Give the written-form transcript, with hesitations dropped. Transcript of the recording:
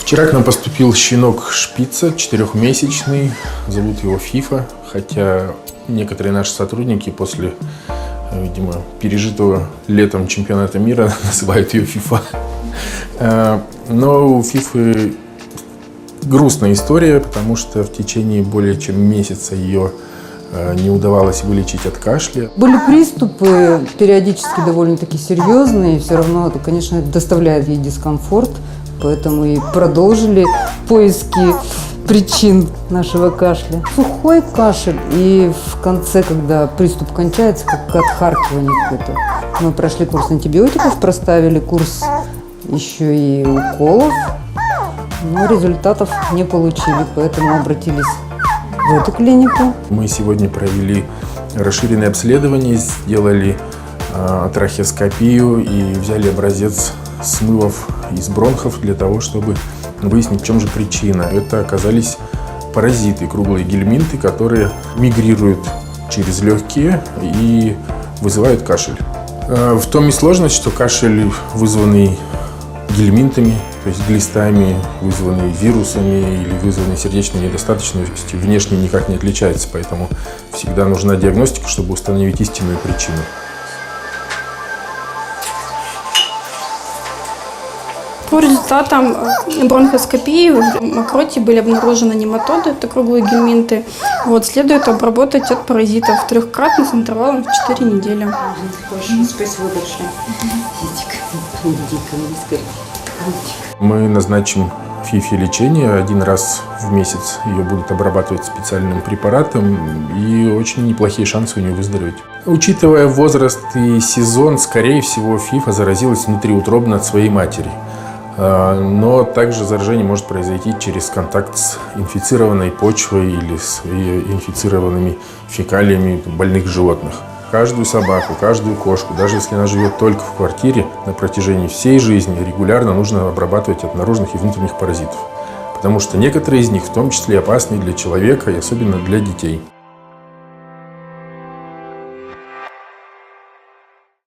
Вчера к нам поступил щенок Шпица, 4-месячный, зовут его Фифа, хотя некоторые наши сотрудники после, видимо, пережитого летом чемпионата мира называют ее Фифа. Но у Фифы грустная история, потому что в течение более чем месяца ее не удавалось вылечить от кашля. Были приступы, периодически довольно-таки серьезные, все равно это, конечно, доставляет ей дискомфорт, поэтому и продолжили поиски причин нашего кашля. Сухой кашель, и в конце, когда приступ кончается, как отхаркивание какое-то. Мы прошли курс антибиотиков, проставили курс еще и уколов, но результатов не получили, поэтому обратились в эту клинику. Мы сегодня провели расширенное обследование, сделали трахеоскопию и взяли образец смывов из бронхов для того, чтобы выяснить, в чем же причина. Это оказались паразиты, круглые гельминты, которые мигрируют через легкие и вызывают кашель. В том и сложность, что кашель, вызванный гельминтами, то есть глистами, вызванный вирусами или вызванный сердечной недостаточностью, внешне никак не отличается, поэтому всегда нужна диагностика, чтобы установить истинную причину. По результатам бронхоскопии в мокроте были обнаружены нематоды, это круглые гельминты. Следует обработать от паразитов трехкратно с интервалом в 4 недели. Спасибо большое. Мы назначим Фифе лечение. 1 раз в месяц ее будут обрабатывать специальным препаратом, и очень неплохие шансы у нее выздороветь. Учитывая возраст и сезон, скорее всего, Фифа заразилась внутриутробно от своей матери. Но также заражение может произойти через контакт с инфицированной почвой или с инфицированными фекалиями больных животных. Каждую собаку, каждую кошку, даже если она живет только в квартире, на протяжении всей жизни регулярно нужно обрабатывать от наружных и внутренних паразитов. Потому что некоторые из них, в том числе, опасны для человека и особенно для детей.